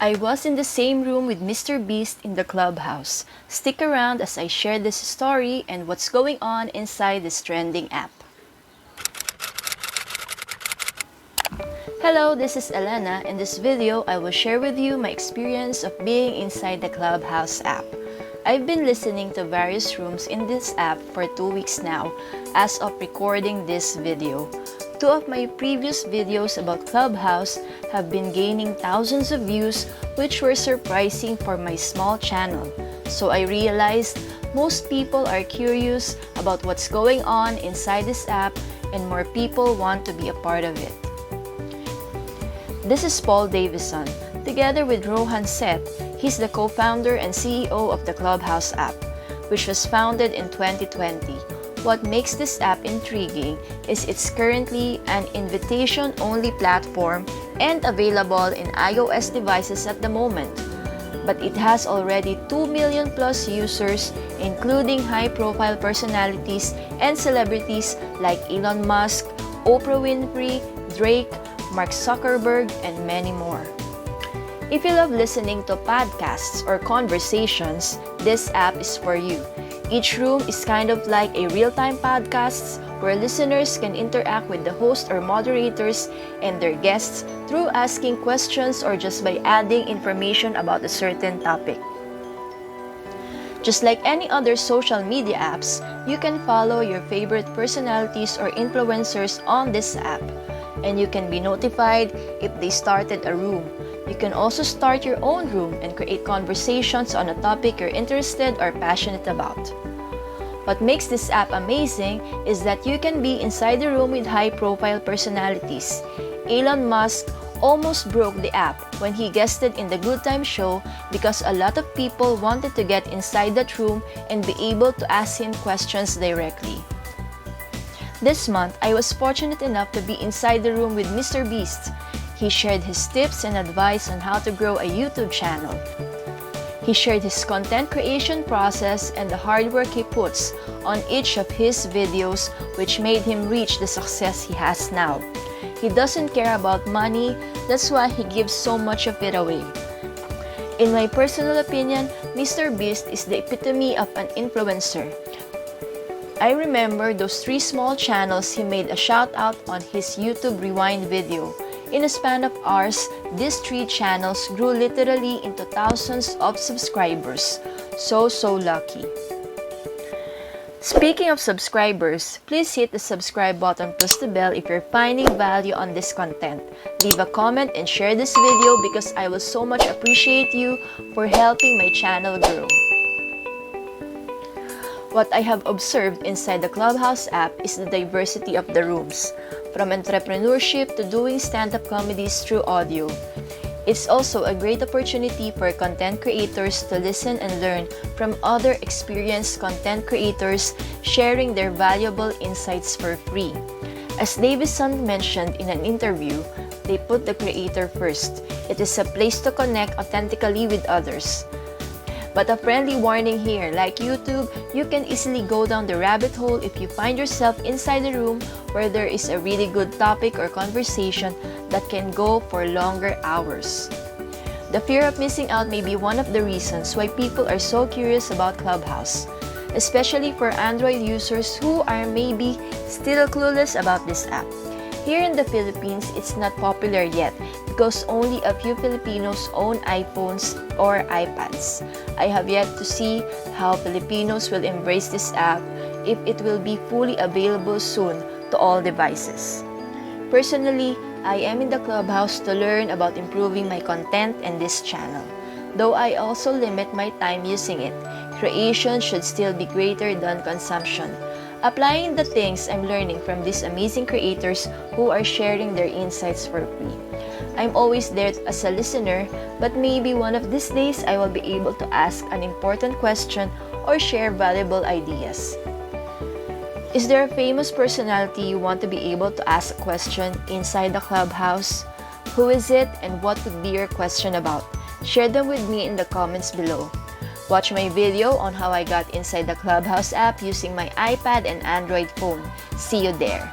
I was in the same room with Mr. Beast in the Clubhouse. Stick around as I share this story and what's going on inside this trending app. Hello, this is Elena. In this video, I will share with you my experience of being inside the Clubhouse app. I've been listening to various rooms in this app for 2 weeks now as of recording this video. 2 of my previous videos about Clubhouse have been gaining thousands of views, which were surprising for my small channel. So I realized most people are curious about what's going on inside this app and more people want to be a part of it. This is Paul Davison. Together with Rohan Seth, he's the co-founder and CEO of the Clubhouse app, which was founded in 2020. What makes this app intriguing is it's currently an invitation-only platform and available in iOS devices at the moment. But it has already 2 million plus users, including high-profile personalities and celebrities like Elon Musk, Oprah Winfrey, Drake, Mark Zuckerberg, and many more. If you love listening to podcasts or conversations, this app is for you. Each room is kind of like a real-time podcast where listeners can interact with the host or moderators and their guests through asking questions or just by adding information about a certain topic. Just like any other social media apps, you can follow your favorite personalities or influencers on this app, and you can be notified if they started a room. You can also start your own room and create conversations on a topic you're interested or passionate about. What makes this app amazing is that you can be inside the room with high-profile personalities. Elon Musk almost broke the app when he guested in the Good Time show because a lot of people wanted to get inside that room and be able to ask him questions directly. This month, I was fortunate enough to be inside the room with Mr. Beast. He shared his tips and advice on how to grow a YouTube channel. He shared his content creation process and the hard work he puts on each of his videos, which made him reach the success he has now. He doesn't care about money, that's why he gives so much of it away. In my personal opinion, Mr. Beast is the epitome of an influencer. I remember those 3 small channels he made a shout out on his YouTube Rewind video. In a span of hours, these 3 channels grew literally into thousands of subscribers. So lucky. Speaking of subscribers, please hit the subscribe button plus the bell if you're finding value on this content. Leave a comment and share this video because I will so much appreciate you for helping my channel grow. What I have observed inside the Clubhouse app is the diversity of the rooms, from entrepreneurship to doing stand-up comedies through audio. It's also a great opportunity for content creators to listen and learn from other experienced content creators sharing their valuable insights for free. As Davison mentioned in an interview, they put the creator first. It is a place to connect authentically with others. But a friendly warning here, like YouTube, you can easily go down the rabbit hole if you find yourself inside a room where there is a really good topic or conversation that can go for longer hours. The fear of missing out may be one of the reasons why people are so curious about Clubhouse, especially for Android users who are maybe still clueless about this app. Here in the Philippines, it's not popular yet because only a few Filipinos own iPhones or iPads. I have yet to see how Filipinos will embrace this app if it will be fully available soon to all devices. Personally, I am in the Clubhouse to learn about improving my content and this channel. Though I also limit my time using it, creation should still be greater than consumption. Applying the things I'm learning from these amazing creators who are sharing their insights for free. I'm always there as a listener, but maybe one of these days I will be able to ask an important question or share valuable ideas. Is there a famous personality you want to be able to ask a question inside the Clubhouse? Who is it and what would be your question about? Share them with me in the comments below. Watch my video on how I got inside the Clubhouse app using my iPad and Android phone. See you there.